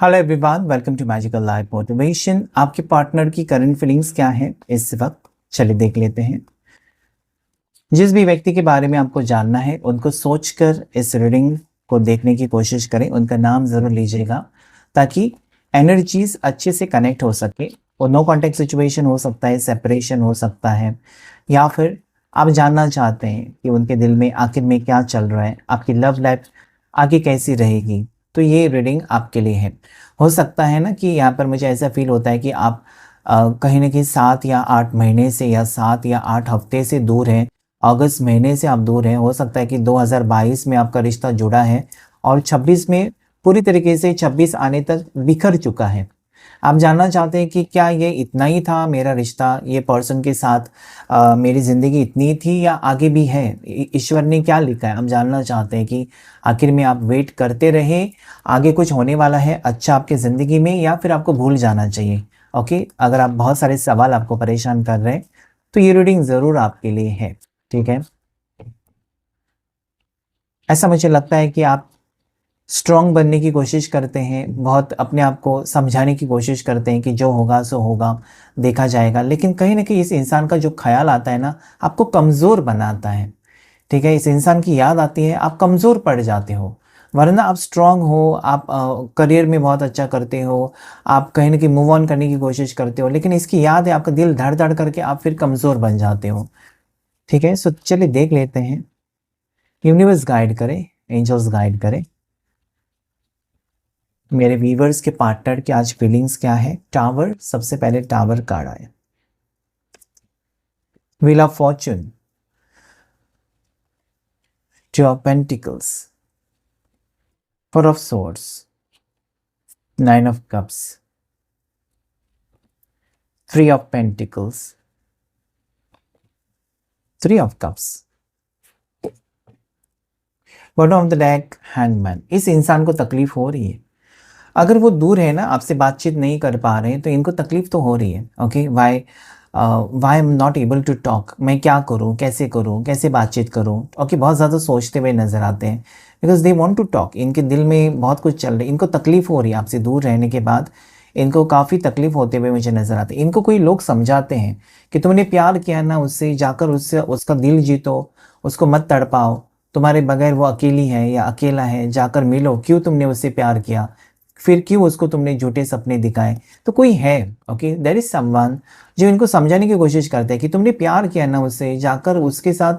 Hello everyone, welcome to magical life motivation. आपके partner की current feelings क्या है इस वक्त, चलिए देख लेते हैं। जिस भी व्यक्ति के बारे में आपको जानना है उनको सोचकर इस रीडिंग को देखने की कोशिश करें। उनका नाम ज़रूर लीजिएगा ताकि एनर्जीज अच्छे से कनेक्ट हो सके। और नो कॉन्टेक्ट सिचुएशन हो सकता है, सेपरेशन हो सकता है, या फिर आप जानना चाहते हैं कि उनके दिल में आखिर में क्या चल रहा है, आपकी लव लाइफ आगे कैसी रहेगी, तो ये रीडिंग आपके लिए है। हो सकता है ना कि यहाँ पर मुझे ऐसा फील होता है कि आप कहीं ना कहीं 7 या 8 महीने से या 7 या 8 हफ्ते से दूर हैं। अगस्त महीने से आप दूर हैं। हो सकता है कि 2022 में आपका रिश्ता जुड़ा है और 26 में पूरी तरीके से 26 आने तक बिखर चुका है। आप जानना चाहते हैं कि क्या ये इतना ही था मेरा रिश्ता, ये पर्सन के साथ मेरी ज़िंदगी इतनी थी या आगे भी है, ईश्वर ने क्या लिखा है। हम जानना चाहते हैं कि आखिर में आप वेट करते रहे, आगे कुछ होने वाला है अच्छा आपकी ज़िंदगी में, या फिर आपको भूल जाना चाहिए। ओके, अगर आप बहुत सारे सवाल आपको परेशान कर रहे हैं तो ये रीडिंग ज़रूर आपके लिए है। ठीक है, ऐसा मुझे लगता है कि आप स्ट्रॉन्ग बनने की कोशिश करते हैं, बहुत अपने आप को समझाने की कोशिश करते हैं कि जो होगा सो होगा, देखा जाएगा। लेकिन कहीं ना कहीं इस इंसान का जो ख्याल आता है ना, आपको कमज़ोर बनाता है। ठीक है, इस इंसान की याद आती है, आप कमज़ोर पड़ जाते हो। वरना आप स्ट्रांग हो, आप करियर में बहुत अच्छा करते हो, आप कहीं ना कहीं मूव ऑन करने की कोशिश करते हो, लेकिन इसकी याद है, आपका दिल धड़ धड़ करके आप फिर कमज़ोर बन जाते हो। ठीक है, सो चलिए देख लेते हैं। यूनिवर्स गाइड करे, एंजल्स गाइड करे, मेरे व्यूवर्स के पार्टनर की आज फीलिंग्स क्या है। टावर, सबसे पहले टावर कार्ड आया। Wheel of Fortune, two of pentacles, four of swords, nine of cups, three of pentacles, three of cups, bottom of the deck, hangman. इस इंसान को तकलीफ हो रही है। अगर वो दूर है ना, आपसे बातचीत नहीं कर पा रहे हैं, तो इनको तकलीफ तो हो रही है। Okay, why am not able to talk, मैं क्या करूँ, कैसे बातचीत करूँ। ओके, बहुत ज़्यादा सोचते हुए नज़र आते हैं because they want to talk. इनके दिल में बहुत कुछ चल रहा है, इनको तकलीफ हो रही है आपसे दूर रहने के बाद। इनको काफ़ी तकलीफ होते हुए मुझे नज़र आते हैं। इनको कोई लोग समझाते हैं कि तुमने प्यार किया ना उससे, जाकर उससे उसका दिल जीतो, उसको मत तड़पाओ, तुम्हारे बगैर वो अकेली है या अकेला है, जाकर मिलो, क्यों तुमने उससे प्यार किया, फिर क्यों उसको तुमने झूठे सपने दिखाए। तो कोई है, ओके, देयर इज समवन जो इनको समझाने की कोशिश करते हैं कि तुमने प्यार किया ना उससे, जाकर उसके साथ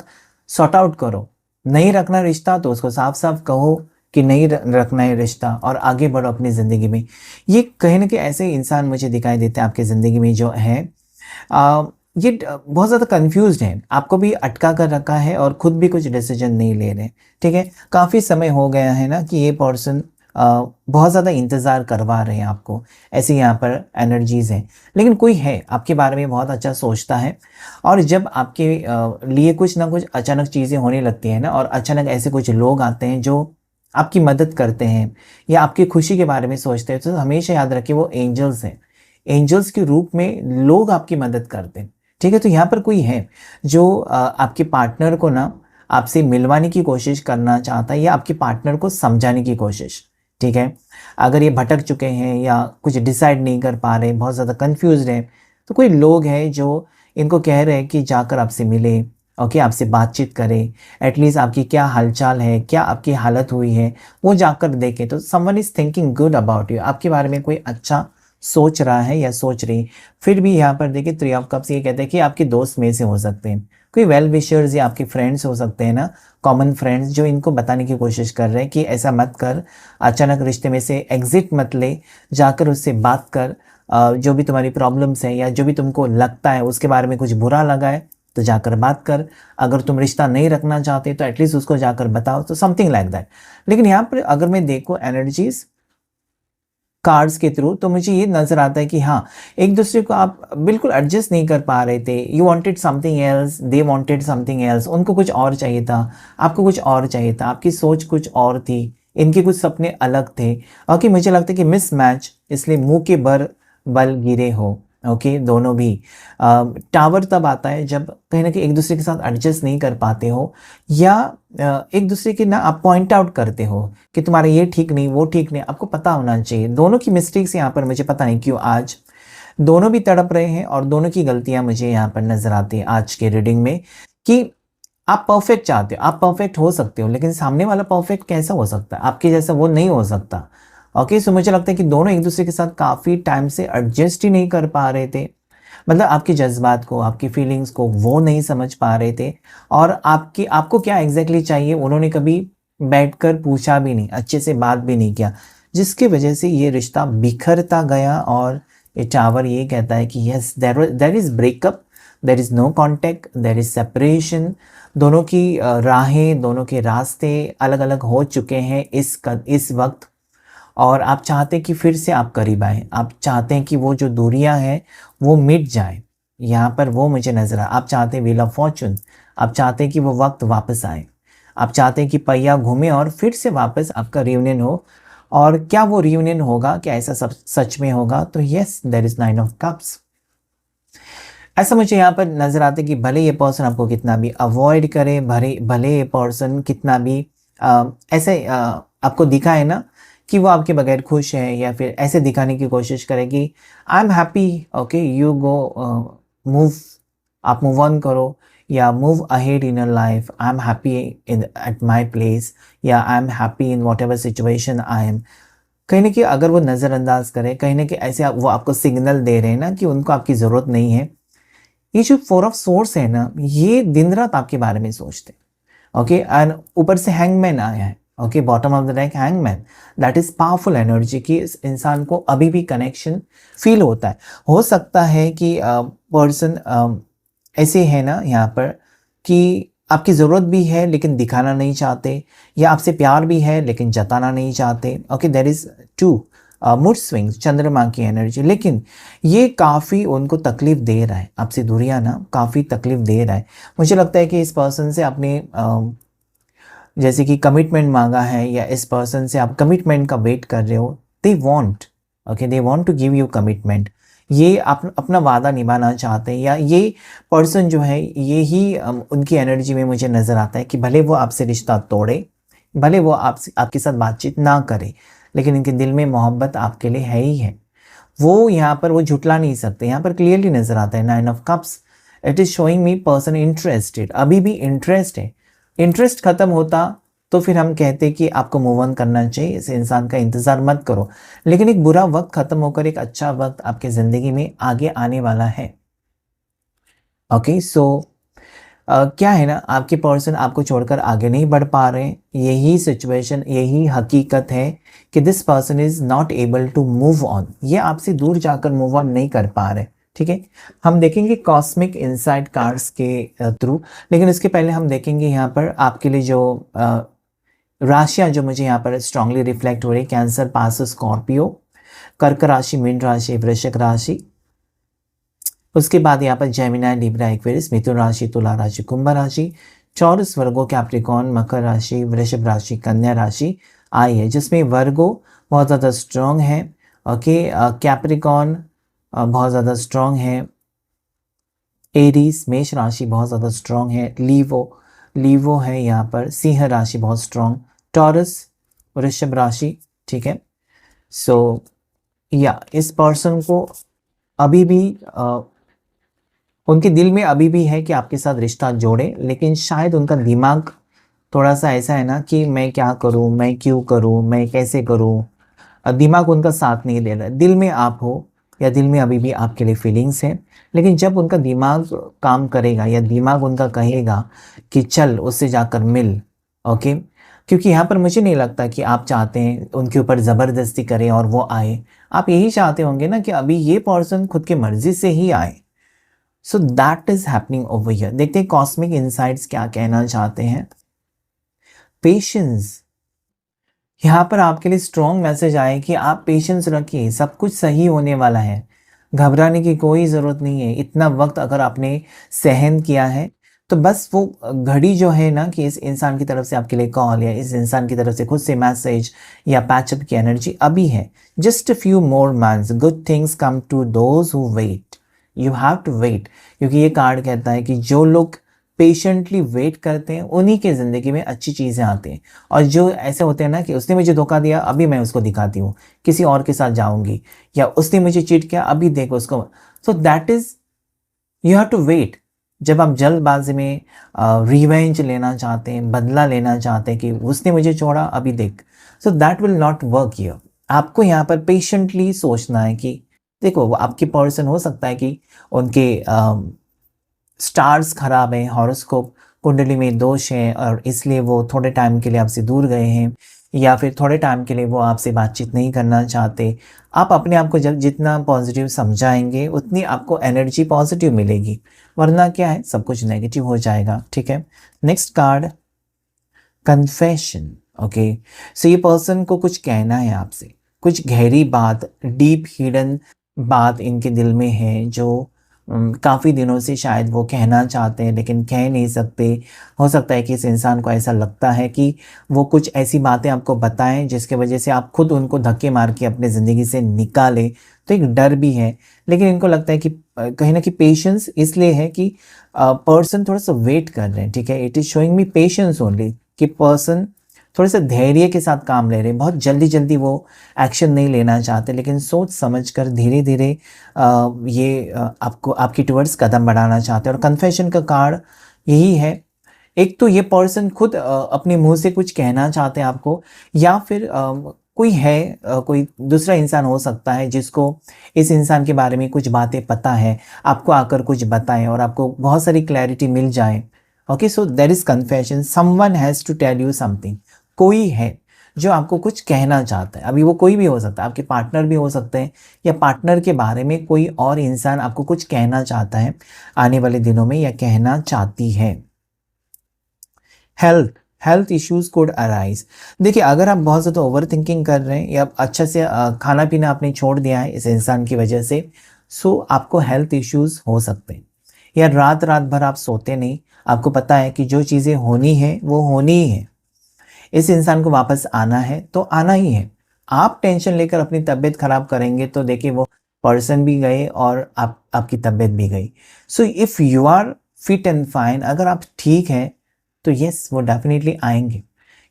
सॉर्ट आउट करो। नहीं रखना रिश्ता तो उसको साफ साफ कहो कि नहीं रखना है रिश्ता, और आगे बढ़ो अपनी ज़िंदगी में। ये कहीं ना कहीं ऐसे इंसान मुझे दिखाई देते हैं आपकी ज़िंदगी में जो है ये बहुत ज़्यादा कंफ्यूज्ड है, आपको भी अटका कर रखा है और खुद भी कुछ डिसीजन नहीं ले रहे। ठीक है, काफ़ी समय हो गया है ना कि ये पर्सन बहुत ज़्यादा इंतज़ार करवा रहे हैं आपको, ऐसे यहाँ पर एनर्जीज़ हैं। लेकिन कोई है आपके बारे में बहुत अच्छा सोचता है, और जब आपके लिए कुछ ना कुछ अचानक चीज़ें होने लगती हैं ना, और अचानक ऐसे कुछ लोग आते हैं जो आपकी मदद करते हैं या आपकी खुशी के बारे में सोचते हैं, तो हमेशा याद रखिए वो एंजल्स हैं। एंजल्स के रूप में लोग आपकी मदद करते हैं। ठीक है, तो यहाँ पर कोई है जो आपके पार्टनर को ना आपसे मिलवाने की कोशिश करना चाहता है, या आपके पार्टनर को समझाने की कोशिश। ठीक है, अगर ये भटक चुके हैं या कुछ डिसाइड नहीं कर पा रहे, बहुत ज़्यादा कंफ्यूज हैं, तो कोई लोग हैं जो इनको कह रहे हैं कि जाकर आपसे मिले, ओके, आपसे बातचीत करें, एटलीस्ट आपकी क्या हालचाल है, क्या आपकी हालत हुई है, वो जाकर देखें। तो someone is thinking good about you, आपके बारे में कोई अच्छा सोच रहा है या सोच रही। फिर भी यहाँ पर देखिए थ्री ऑफ कप्स, ये कहते हैं कि आपके दोस्त में से हो सकते हैं, कोई वेल विशर्स या आपके फ्रेंड्स हो सकते हैं ना, कॉमन फ्रेंड्स, जो इनको बताने की कोशिश कर रहे हैं कि ऐसा मत कर, अचानक रिश्ते में से एग्जिट मत ले, जाकर उससे बात कर। जो भी तुम्हारी प्रॉब्लम्स हैं या जो भी तुमको लगता है उसके बारे में कुछ बुरा लगा है तो जाकर बात कर। अगर तुम रिश्ता नहीं रखना चाहते तो एटलीस्ट उसको जाकर बताओ, तो समथिंग लाइक दैट। लेकिन यहाँ पर अगर मैं देखूँ एनर्जीज कार्ड्स के थ्रू, तो मुझे ये नज़र आता है कि हाँ, एक दूसरे को आप बिल्कुल एडजस्ट नहीं कर पा रहे थे। You wanted something else, they wanted something else. उनको कुछ और चाहिए था, आपको कुछ और चाहिए था, आपकी सोच कुछ और थी, इनके कुछ सपने अलग थे। ओके, मुझे लगता है कि मिस मैच, इसलिए मुंह के बल गिरे हो। ओके, दोनों भी। टावर तब आता है जब कहीं ना कहीं एक दूसरे के साथ एडजस्ट नहीं कर पाते हो, या एक दूसरे की ना आप पॉइंट आउट करते हो कि तुम्हारा ये ठीक नहीं, वो ठीक नहीं। आपको पता होना चाहिए दोनों की मिस्टेक्स यहाँ पर, मुझे पता नहीं क्यों आज दोनों भी तड़प रहे हैं और दोनों की गलतियां मुझे यहाँ पर नजर आती है आज के रीडिंग में। कि आप परफेक्ट चाहते हो, आप परफेक्ट हो सकते हो, लेकिन सामने वाला परफेक्ट कैसा हो सकता है, आपके जैसा वो नहीं हो सकता। ओके, सो मुझे लगता है कि दोनों एक दूसरे के साथ काफ़ी टाइम से एडजस्ट ही नहीं कर पा रहे थे। मतलब आपके जज्बात को, आपकी फीलिंग्स को वो नहीं समझ पा रहे थे, और आपको क्या एग्जैक्टली चाहिए उन्होंने कभी बैठकर पूछा भी नहीं, अच्छे से बात भी नहीं किया, जिसकी वजह से ये रिश्ता बिखरता गया। और ये टावर ये कहता है कि yes, there is breakup, there is no contact, there is separation. दोनों की राहें, दोनों के रास्ते अलग अलग हो चुके हैं इस वक्त। और आप चाहते हैं कि फिर से आप करीब आए, आप चाहते हैं कि वो जो दूरियां हैं वो मिट जाए। यहाँ पर वो मुझे नजर आ, आप चाहते हैं व्हील ऑफ फॉर्चून, आप चाहते हैं कि वो वक्त वापस आए, आप चाहते हैं कि पहिया घूमे और फिर से वापस आपका रियूनियन हो। और क्या वो रियूनियन होगा, क्या ऐसा सब सच में होगा? तो yes, there is 9 of cups. ऐसा मुझे यहाँ पर नजर आता है कि भले ये पर्सन आपको कितना भी अवॉइड करे, भले भले ये पर्सन कितना भी ऐसे आपको दिखाए ना कि वो आपके बगैर खुश है, या फिर ऐसे दिखाने की कोशिश करे कि I am happy, okay you go move, आप मूव ऑन करो, या move ahead in your life, I am happy in at my place, या I am happy in whatever situation I am. कहीं ना कहीं अगर वो नज़रअंदाज करे, कहीं ना कहीं ऐसे वो आपको सिग्नल दे रहे हैं ना कि उनको आपकी ज़रूरत नहीं है। ये जो 4 ऑफ सोर्स है ना, ये दिन रात आपके बारे में सोचते हैं। ओके, एंड ऊपर से हैंगमैन आया है। Okay, bottom of the deck hangman, that is powerful energy कि इस इंसान को अभी भी कनेक्शन फील होता है। हो सकता है कि पर्सन ऐसे है ना यहाँ पर कि आपकी ज़रूरत भी है लेकिन दिखाना नहीं चाहते, या आपसे प्यार भी है लेकिन जताना नहीं चाहते। Okay, there is 2 mood swings, चंद्रमा की एनर्जी। लेकिन ये काफ़ी उनको तकलीफ दे रहा है, आपसे दूरियां ना काफ़ी तकलीफ दे रहा है। मुझे लगता है कि इस पर्सन से आपने जैसे कि कमिटमेंट मांगा है, या इस पर्सन से आप कमिटमेंट का वेट कर रहे हो। They want, okay, they want to give you commitment. ये अपना वादा निभाना चाहते हैं, या ये पर्सन जो है ये ही उनकी एनर्जी में मुझे नज़र आता है कि भले वो आपसे रिश्ता तोड़े, भले वो आपके साथ बातचीत ना करे, लेकिन इनके दिल में मोहब्बत आपके लिए है ही है। वो यहाँ पर वो झुटला नहीं सकते। यहाँ पर क्लियरली नज़र आता है 9 of cups. It is showing me person interested, अभी भी इंटरेस्ट है। इंटरेस्ट खत्म होता तो फिर हम कहते कि आपको मूव ऑन करना चाहिए, इस इंसान का इंतज़ार मत करो। लेकिन एक बुरा वक्त खत्म होकर एक अच्छा वक्त आपके ज़िंदगी में आगे आने वाला है। ओके, सो क्या है ना, आपके पर्सन आपको छोड़कर आगे नहीं बढ़ पा रहे हैं। यही सिचुएशन, यही हकीकत है कि this person is not able to move on. ये आपसे दूर जाकर मूव ऑन नहीं कर पा रहे। ठीक है, हम देखेंगे कॉस्मिक इनसाइट कार्ड्स के थ्रू, लेकिन इसके पहले हम देखेंगे यहाँ पर आपके लिए जो राशियाँ जो मुझे यहाँ पर स्ट्रांगली रिफ्लेक्ट हो रही है। कैंसर, पास, स्कॉर्पियो, कर्क राशि, मीन राशि, वृश्चिक राशि। उसके बाद यहाँ पर जेमिनी, लिब्रा, एक्वेरियस, मिथुन राशि, तुला राशि, कुंभ राशि, चौरस, वर्गो, कैप्रिकॉर्न, मकर राशि, वृषभ राशि, कन्या राशि आई है, जिसमें वर्गो बहुत ज़्यादा स्ट्रॉन्ग है। ओके, कैप्रिकॉर्न बहुत ज़्यादा स्ट्रॉन्ग है। एरीज, मेष राशि बहुत ज़्यादा स्ट्रॉन्ग है। लीवो है यहाँ पर, सिंह राशि बहुत स्ट्रॉन्ग। टॉरस, वृषभ राशि। ठीक है, सो या इस पर्सन को अभी भी उनके दिल में अभी भी है कि आपके साथ रिश्ता जोड़े, लेकिन शायद उनका दिमाग थोड़ा सा ऐसा है ना कि मैं क्या करूं, मैं क्यों करूं, मैं कैसे करूं। दिमाग उनका साथ नहीं दे रहा है। दिल में आप हो, या दिल में अभी भी आपके लिए फीलिंग्स है, लेकिन जब उनका दिमाग काम करेगा, या दिमाग उनका कहेगा कि चल उससे जाकर मिल। ओके, क्योंकि यहाँ पर मुझे नहीं लगता कि आप चाहते हैं उनके ऊपर ज़बरदस्ती करें और वो आए। आप यही चाहते होंगे ना कि अभी ये पर्सन खुद की मर्जी से ही आए। So that is happening over here. देखते हैं कॉस्मिक इनसाइट्स क्या कहना चाहते हैं। पेशेंस, यहाँ पर आपके लिए स्ट्रॉन्ग मैसेज आए कि आप पेशेंस रखिए, सब कुछ सही होने वाला है। घबराने की कोई ज़रूरत नहीं है। इतना वक्त अगर आपने सहन किया है तो बस वो घड़ी जो है ना कि इस इंसान की तरफ से आपके लिए कॉल या इस इंसान की तरफ से खुद से मैसेज या पैचअप की एनर्जी अभी है। Just a few more months, good things come to those who wait. You have to wait, क्योंकि ये कार्ड कहता है कि जो लोग पेशेंटली वेट करते हैं उन्हीं के ज़िंदगी में अच्छी चीज़ें आती हैं। और जो ऐसे होते हैं ना कि उसने मुझे धोखा दिया, अभी मैं उसको दिखाती हूँ, किसी और के साथ जाऊँगी, या उसने मुझे चीट किया, अभी देखो उसको। So that is, you have to wait. जब आप जल्दबाजी में रिवेंज लेना चाहते हैं, बदला लेना चाहते हैं कि उसने मुझे छोड़ा, अभी देख, so that will not work here. आपको यहाँ पर पेशेंटली सोचना है कि देखो, वो आपकी पर्सन हो सकता है कि उनके स्टार्स खराब हैं, हॉरोस्कोप कुंडली में दोष है और इसलिए वो थोड़े टाइम के लिए आपसे दूर गए हैं, या फिर थोड़े टाइम के लिए वो आपसे बातचीत नहीं करना चाहते। आप अपने आप को जब जितना पॉजिटिव समझाएंगे उतनी आपको एनर्जी पॉजिटिव मिलेगी, वरना क्या है, सब कुछ नेगेटिव हो जाएगा। ठीक है, नेक्स्ट कार्ड, कन्फेशन। ओके, सो ये पर्सन को कुछ कहना है आपसे, कुछ गहरी बात, डीप हिडन बात इनके दिल में है जो काफ़ी दिनों से शायद वो कहना चाहते हैं लेकिन कह नहीं सकते। हो सकता है कि इस इंसान को ऐसा लगता है कि वो कुछ ऐसी बातें आपको बताएं जिसके वजह से आप खुद उनको धक्के मार के अपने ज़िंदगी से निकालें, तो एक डर भी है। लेकिन इनको लगता है कि कहीं ना कहीं पेशेंस इसलिए है कि पर्सन थोड़ा सा वेट कर रहे हैं। ठीक है, it is showing me patience only, कि पर्सन थोड़े से धैर्य के साथ काम ले रहे हैं, बहुत जल्दी जल्दी वो एक्शन नहीं लेना चाहते, लेकिन सोच समझ कर धीरे धीरे ये आपको आपकी टुवर्ड्स कदम बढ़ाना चाहते हैं। और कन्फेशन का कार्ड यही है, एक तो ये पर्सन खुद अपने मुंह से कुछ कहना चाहते हैं आपको, या फिर कोई है, कोई दूसरा इंसान हो सकता है जिसको इस इंसान के बारे में कुछ बातें पता है, आपको आकर कुछ बताएं और आपको बहुत सारी क्लैरिटी मिल जाए। Okay, so there is confession, someone has to tell you something. कोई है जो आपको कुछ कहना चाहता है। अभी वो कोई भी हो सकता है, आपके पार्टनर भी हो सकते हैं, या पार्टनर के बारे में कोई और इंसान आपको कुछ कहना चाहता है आने वाले दिनों में, या कहना चाहती है। Health issues could arise. देखिए, अगर आप बहुत ज़्यादा ओवर थिंकिंग कर रहे हैं या अच्छा से खाना पीना आपने छोड़ दिया है इस इंसान की वजह से, सो आपको हेल्थ इश्यूज हो सकते हैं। या रात रात भर आप सोते नहीं, आपको पता है कि जो चीज़ें होनी है वो होनी ही है, इस इंसान को वापस आना है तो आना ही है। आप टेंशन लेकर अपनी तबीयत खराब करेंगे तो देखिए वो पर्सन भी गए और आपकी तबीयत भी गई। So if you are fit and fine, अगर आप ठीक हैं तो यस, वो डेफिनेटली आएंगे।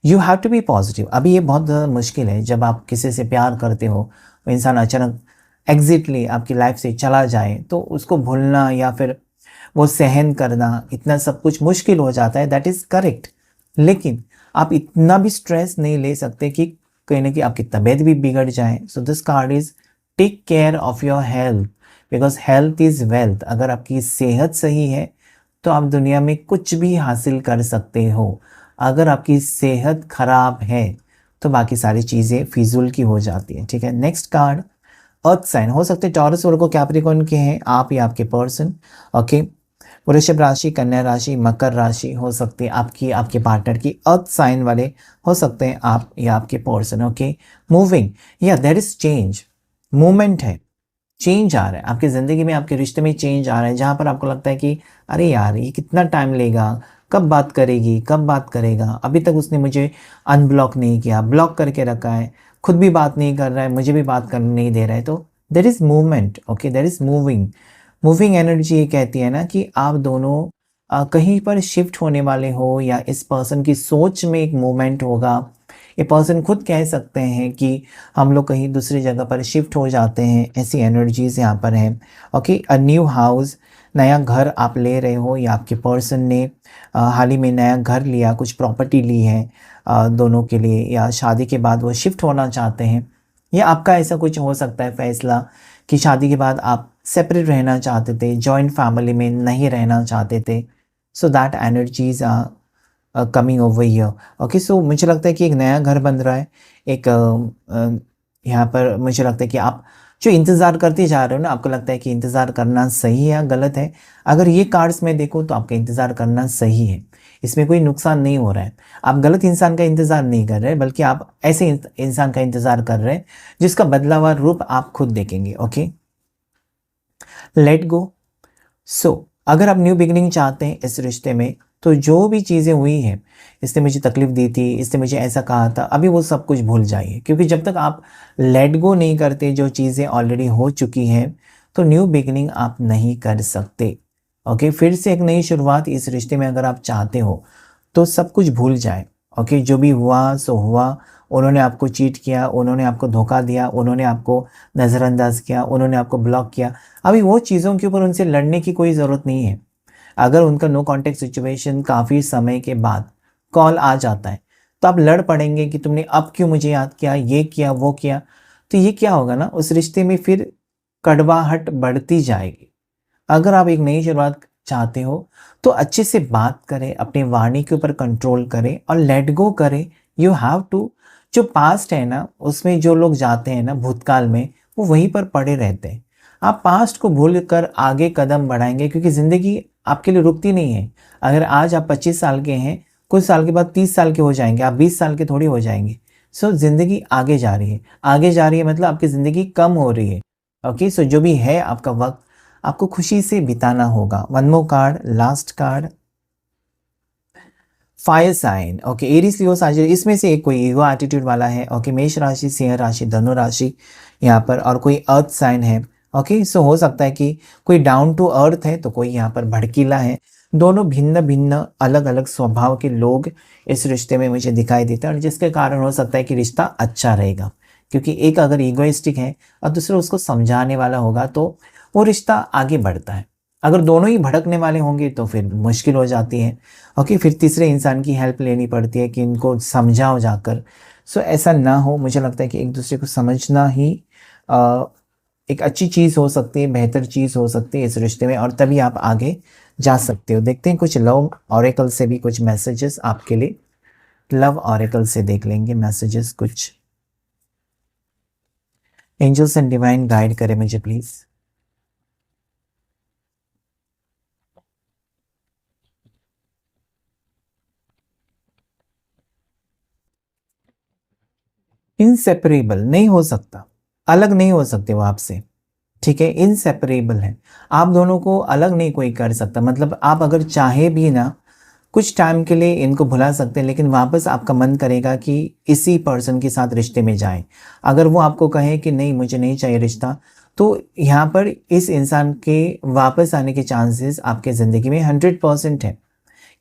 You have to be positive. अभी ये बहुत ज़्यादा मुश्किल है, जब आप किसी से प्यार करते हो, वो इंसान अचानक एग्जिटली आपकी लाइफ से चला जाए तो उसको भूलना या फिर वो सहन करना, इतना सब कुछ मुश्किल हो जाता है, दैट इज़ करेक्ट। लेकिन आप इतना भी स्ट्रेस नहीं ले सकते कि कहीं ना कहीं आपकी तबीयत भी बिगड़ जाए। So this card is take care of your health, because health is wealth. अगर आपकी सेहत सही है तो आप दुनिया में कुछ भी हासिल कर सकते हो। अगर आपकी सेहत खराब है तो बाकी सारी चीज़ें फिजूल की हो जाती हैं। ठीक है, नेक्स्ट कार्ड, अर्थ साइन। हो सकते हैं टॉरस, वर्गो, कैप्रिकॉर्न के हैं आप या आपके पर्सन। ओके, वृषभ राशि, कन्या राशि, मकर राशि हो सकती है आपकी, आपके पार्टनर की। अर्थ साइन वाले हो सकते हैं आप या आपके पर्सन। ओके, मूविंग, या देयर इज चेंज, मूवमेंट है, चेंज आ रहा है आपकी ज़िंदगी में, आपके रिश्ते में चेंज आ रहा है, जहाँ पर आपको लगता है कि अरे यार ये कितना टाइम लेगा, कब बात करेगी, कब बात करेगा, अभी तक उसने मुझे अनब्लॉक नहीं किया, ब्लॉक करके रखा है, खुद भी बात नहीं कर रहा है, मुझे भी बात करने नहीं दे रहा है। तो there is movement. Okay, there is moving. Moving energy ये कहती है ना कि आप दोनों कहीं पर शिफ्ट होने वाले हो, या इस पर्सन की सोच में एक मूवमेंट होगा। ये पर्सन खुद कह सकते हैं कि हम लोग कहीं दूसरी जगह पर शिफ्ट हो जाते हैं, ऐसी एनर्जीज यहाँ पर हैं। ओके, अ न्यू हाउस, नया घर आप ले रहे हो, या आपके पर्सन ने हाल ही में नया घर लिया, कुछ प्रॉपर्टी ली है दोनों के लिए, या शादी के बाद वो शिफ्ट होना चाहते हैं, या आपका ऐसा कुछ हो सकता है फैसला कि शादी के बाद आप सेपरेट रहना चाहते थे, जॉइंट फैमिली में नहीं रहना चाहते थे। So that energies are coming over here. Okay, so मुझे लगता है कि एक नया घर बन रहा है। एक यहाँ पर मुझे लगता है कि आप जो इंतज़ार करते जा रहे हो ना, आपको लगता है कि इंतज़ार करना सही है या गलत है। अगर ये कार्ड्स में देखो तो आपका इंतज़ार करना सही है, इसमें कोई नुकसान नहीं हो रहा है। आप गलत इंसान का इंतज़ार नहीं कर रहे, बल्कि आप ऐसे इंसान का इंतज़ार कर रहे हैं जिसका बदला हुआ रूप आप खुद देखेंगे। Okay, let go. सो अगर आप न्यू बिगिनिंग चाहते हैं इस रिश्ते में, तो जो भी चीज़ें हुई हैं, इसने मुझे तकलीफ़ दी थी, इसने मुझे ऐसा कहा था, अभी वो सब कुछ भूल जाइए। क्योंकि जब तक आप लेट गो नहीं करते जो चीज़ें ऑलरेडी हो चुकी हैं, तो न्यू बिगिनिंग आप नहीं कर सकते। ओके, फिर से एक नई शुरुआत इस रिश्ते में अगर आप चाहते हो, तो सब कुछ भूल जाएँ। ओके, जो भी हुआ सो हुआ। उन्होंने आपको चीट किया, उन्होंने आपको धोखा दिया, उन्होंने आपको नज़रअंदाज किया, उन्होंने आपको ब्लॉक किया। अभी वो चीज़ों के ऊपर उनसे लड़ने की कोई ज़रूरत नहीं है। अगर उनका नो कॉन्टैक्ट सिचुएशन काफ़ी समय के बाद कॉल आ जाता है, तो आप लड़ पड़ेंगे कि तुमने अब क्यों मुझे याद किया, ये किया, वो किया। तो ये क्या होगा ना, उस रिश्ते में फिर कड़वाहट बढ़ती जाएगी। अगर आप एक नई शुरुआत चाहते हो, तो अच्छे से बात करें, अपनी वाणी के ऊपर कंट्रोल करें और लेट गो करें। You have to. जो पास्ट है ना, उसमें जो लोग जाते हैं ना भूतकाल में, वो वहीं पर पड़े रहते हैं। आप पास्ट को भूल कर आगे कदम बढ़ाएंगे, क्योंकि ज़िंदगी आपके लिए रुकती नहीं है। अगर आज आप 25 साल के हैं, कुछ साल के बाद 30 साल के हो जाएंगे, आप 20 साल के थोड़ी हो जाएंगे। सो ज़िंदगी आगे जा रही है। आगे जा रही है मतलब आपकी ज़िंदगी कम हो रही है। ओके, सो जो भी है आपका वक्त, आपको खुशी से बिताना होगा। One more card, last card, fire sign. Okay, Aries, Leo, साजिश, इसमें से एक कोई ईगो एटीट्यूड वाला है। ओके, मेष राशि, सिंह राशि, धनु राशि यहाँ पर, और कोई अर्थ साइन है। ओके, सो हो सकता है कि कोई डाउन टू अर्थ है, तो कोई यहाँ पर भड़कीला है। दोनों भिन्न भिन्न अलग अलग स्वभाव के लोग इस रिश्ते में मुझे दिखाई देते हैं, और जिसके कारण हो सकता है कि रिश्ता अच्छा रहेगा। क्योंकि एक अगर ईगोइस्टिक है और दूसरा उसको समझाने वाला होगा, तो वो रिश्ता आगे बढ़ता है। अगर दोनों ही भड़कने वाले होंगे तो फिर मुश्किल हो जाती है। ओके, फिर तीसरे इंसान की हेल्प लेनी पड़ती है कि इनको समझाओ जाकर। सो ऐसा ना हो। मुझे लगता है कि एक दूसरे को समझना ही अ, एक अच्छी चीज़ हो सकती है, बेहतर चीज़ हो सकती है इस रिश्ते में, और तभी आप आगे जा सकते हो। देखते हैं कुछ लव ऑरेकल से भी कुछ मैसेजेस आपके लिए। लव ऑरेकल से देख लेंगे मैसेजेस कुछ। एंजल्स एंड डिवाइन गाइड करें मुझे प्लीज़। इनसेपरेबल नहीं हो सकता, अलग नहीं हो सकते वो आपसे। ठीक है, इनसेपरेबल है। आप दोनों को अलग नहीं कोई कर सकता। मतलब आप अगर चाहे भी ना, कुछ टाइम के लिए इनको भुला सकते हैं, लेकिन वापस आपका मन करेगा कि इसी पर्सन के साथ रिश्ते में जाएं। अगर वो आपको कहे कि नहीं मुझे नहीं चाहिए रिश्ता, तो यहाँ पर इस इंसान के वापस आने के चांसेस आपके ज़िंदगी में 100% है।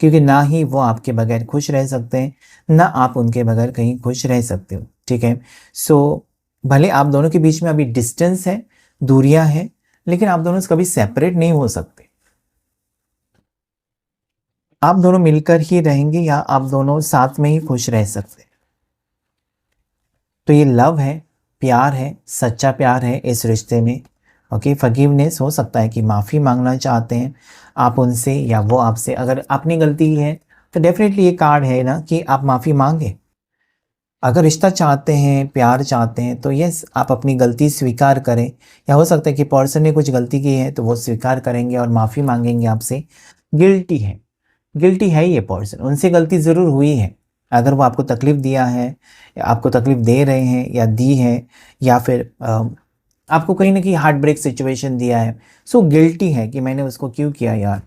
क्योंकि ना ही वो आपके बगैर खुश रह सकते हैं, ना आप उनके बगैर कहीं खुश रह सकते हो। ठीक है, सो भले आप दोनों के बीच में अभी डिस्टेंस है, दूरियां हैं, लेकिन आप दोनों कभी सेपरेट नहीं हो सकते। आप दोनों मिलकर ही रहेंगे, या आप दोनों साथ में ही खुश रह सकते हैं। तो ये लव है, प्यार है, सच्चा प्यार है इस रिश्ते में। ओके, फॉरगिवनेस हो सकता है कि माफ़ी मांगना चाहते हैं आप उनसे, या वो आपसे। अगर अपनी गलती है तो डेफिनेटली ये कार्ड है ना कि आप माफ़ी मांगे। अगर रिश्ता चाहते हैं, प्यार चाहते हैं, तो यस, आप अपनी गलती स्वीकार करें। या हो सकता है कि पर्सन ने कुछ गलती की है तो वो स्वीकार करेंगे और माफ़ी मांगेंगे आपसे। गिल्टी है, गिल्टी है ये पर्सन, उनसे गलती ज़रूर हुई है। अगर वो आपको तकलीफ़ दिया है, या आपको तकलीफ़ दे रहे हैं या दी है, या फिर आपको कहीं ना कहीं हार्ट ब्रेक सिचुएशन दिया है, सो गिल्टी है कि मैंने उसको क्यों किया यार,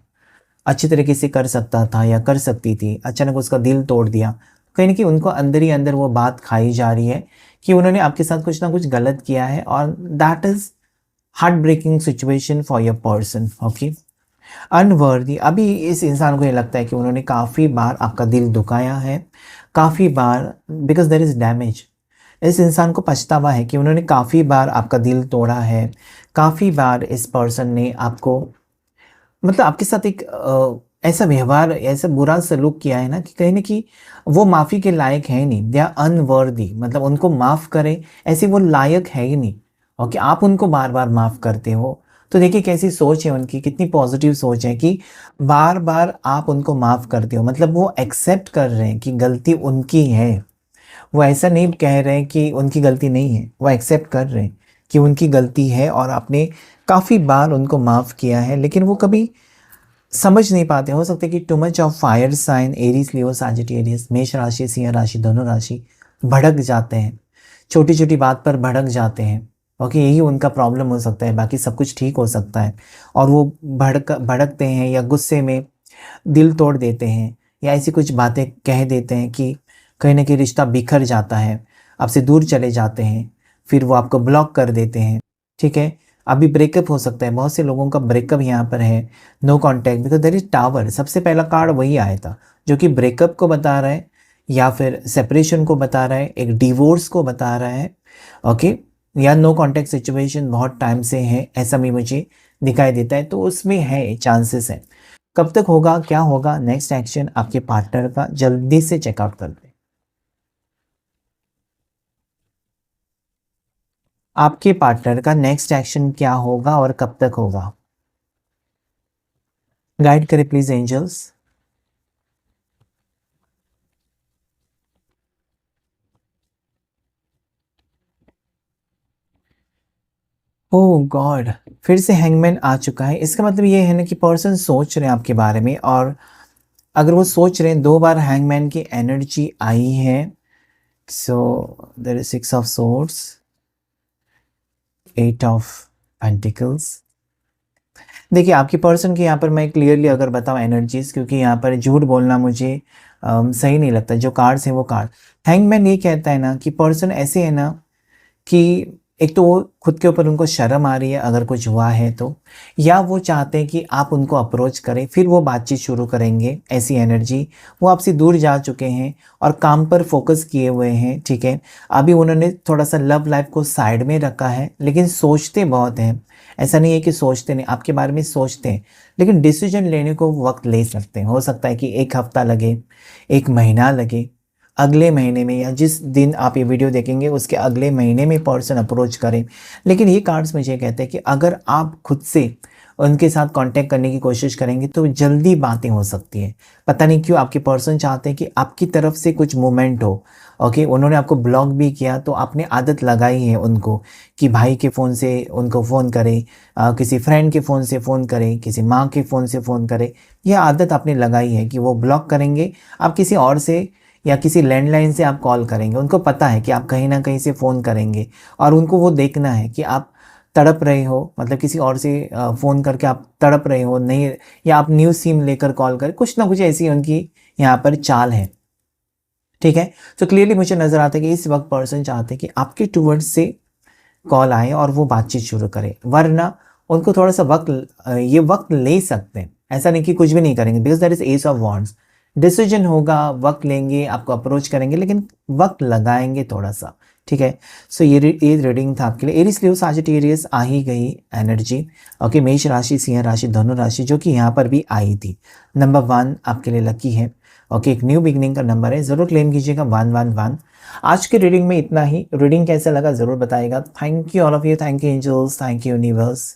अच्छी तरीके से कर सकता था या कर सकती थी, अचानक उसका दिल तोड़ दिया। कहीं ना कहीं उनको अंदर ही अंदर वो बात खाई जा रही है कि उन्होंने आपके साथ कुछ ना कुछ गलत किया है, और that is heart breaking situation for your person. Okay, unworthy, अभी इस इंसान को ये लगता है कि उन्होंने काफ़ी बार आपका दिल दुखाया है, काफ़ी बार, बिकॉज देयर इज़ डैमेज। इस इंसान को पछतावा है कि उन्होंने काफ़ी बार आपका दिल तोड़ा है, काफ़ी बार इस पर्सन ने आपको, मतलब आपके साथ एक ऐसा व्यवहार, ऐसा बुरा सलूक किया है ना कि कहीं न कहीं वो माफ़ी के लायक है ही नहीं। दे आर अनवर्दी, मतलब उनको माफ़ करें ऐसे वो लायक है ही नहीं। ओके, आप उनको बार-बार माफ़ करते हो। तो देखिए कैसी सोच है उनकी, कितनी पॉजिटिव सोच है कि बार-बार आप उनको माफ़ करते हो। मतलब वो एक्सेप्ट कर रहे हैं कि गलती उनकी है। वो ऐसा नहीं कह रहे हैं कि उनकी गलती नहीं है, वो एक्सेप्ट कर रहे हैं कि उनकी गलती है, और आपने काफ़ी बार उनको माफ़ किया है, लेकिन वो कभी समझ नहीं पाते। हो सकता है कि too much of fire sign, Aries, Leo, Sagittarius, मेष राशि, सिंह राशि, धनु राशि भड़क जाते हैं, छोटी छोटी बात पर भड़क जाते हैं। ओके, यही उनका प्रॉब्लम हो सकता है, बाकी सब कुछ ठीक हो सकता है। और वो भड़कते हैं या गुस्से में दिल तोड़ देते हैं या ऐसी कुछ बातें कह देते हैं कि कहीं न कहीं रिश्ता बिखर जाता है, आपसे दूर चले जाते हैं, फिर वो आपको ब्लॉक कर देते हैं, ठीक है? अभी ब्रेकअप हो सकता है, बहुत से लोगों का ब्रेकअप यहाँ पर है, no contact because there is tower. सबसे पहला कार्ड वही आया था, जो कि ब्रेकअप को बता रहा है या फिर सेपरेशन को बता रहा है, एक डिवोर्स को बता रहा है, ओके? या नो कॉन्टैक्ट सिचुएशन बहुत टाइम से है, ऐसा भी मुझे दिखाई देता है, तो उसमें है, चांसेस हैं। कब तक होगा, क्या होगा नेक्स्ट एक्शन आपके पार्टनर का, जल्दी से चेकआउट करते हैं। आपके पार्टनर का नेक्स्ट एक्शन क्या होगा और कब तक होगा? गाइड करें प्लीज एंजल्स। ओह गॉड, फिर से हैंगमैन आ चुका है। इसका मतलब ये है ना कि पर्सन सोच रहे हैं आपके बारे में, और अगर वो सोच रहे हैं, 2 बार हैंगमैन की एनर्जी आई है। So there is 6 of swords, 8 of pentacles. देखिए, आपके पर्सन के यहाँ पर मैं क्लियरली अगर बताऊँ एनर्जीज़, क्योंकि यहाँ पर झूठ बोलना मुझे सही नहीं लगता। जो कार्ड्स हैं वो कार्ड, हैंगमैन ये कहता है ना कि पर्सन ऐसे है ना कि एक तो वो खुद के ऊपर उनको शर्म आ रही है अगर कुछ हुआ है तो, या वो चाहते हैं कि आप उनको अप्रोच करें, फिर वो बातचीत शुरू करेंगे, ऐसी एनर्जी। वो आपसे दूर जा चुके हैं और काम पर फोकस किए हुए हैं, ठीक है? अभी उन्होंने थोड़ा सा लव लाइफ को साइड में रखा है, लेकिन सोचते बहुत हैं। ऐसा नहीं है कि सोचते नहीं, आपके बारे में सोचते हैं, लेकिन डिसीजन लेने को वक्त ले सकते हैं। हो सकता है कि 1 हफ्ता लगे, 1 महीना लगे, अगले महीने में या जिस दिन आप ये वीडियो देखेंगे उसके अगले महीने में पर्सन अप्रोच करें। लेकिन ये कार्ड्स मुझे कहते हैं कि अगर आप खुद से उनके साथ कांटेक्ट करने की कोशिश करेंगे तो जल्दी बातें हो सकती हैं। पता नहीं क्यों आपके पर्सन चाहते हैं कि आपकी तरफ से कुछ मूवमेंट हो। ओके, उन्होंने आपको ब्लॉक भी किया तो आपने आदत लगाई है उनको कि भाई के फ़ोन से उनको फ़ोन करें, किसी फ्रेंड के फ़ोन से फ़ोन करें, किसी माँ के फ़ोन से फ़ोन करें। यह आदत आपने लगाई है कि वो ब्लॉक करेंगे, आप किसी और से या किसी लैंडलाइन से आप कॉल करेंगे। उनको पता है कि आप कहीं न कहीं से फ़ोन करेंगे, और उनको वो देखना है कि आप तड़प रहे हो, मतलब किसी और से फ़ोन करके आप तड़प रहे हो नहीं, या आप न्यू सिम लेकर कॉल करें, कुछ ना कुछ ऐसी उनकी यहाँ पर चाल है, ठीक है? तो क्लियरली मुझे नज़र आता है कि इस वक़्त पर्सन चाहते हैं कि आपके टुवर्ड्स से कॉल आए और वो बातचीत शुरू करें, वरना उनको थोड़ा-सा ये वक़्त ले सकते हैं। ऐसा नहीं कि कुछ भी नहीं करेंगे, because that is S of wands. Decision होगा, वक़्त लेंगे, आपको अप्रोच करेंगे, लेकिन वक़्त लगाएँगे थोड़ा-सा, ठीक है? सो ये रीडिंग था आपके लिए। एरीज, लियो, सजिटेरियस आ ही गई एनर्जी। ओके, मेष राशि, सिंह राशि, धनु राशि, जो कि यहाँ पर भी आई थी। नंबर 1 आपके लिए लकी है। ओके, एक न्यू बिगिनिंग का नंबर है, ज़रूर क्लेम कीजिएगा 111। आज की रीडिंग में इतना ही। रीडिंग कैसा लगा ज़रूर बताइएगा। Thank you all of you, thank you angels, thank you universe.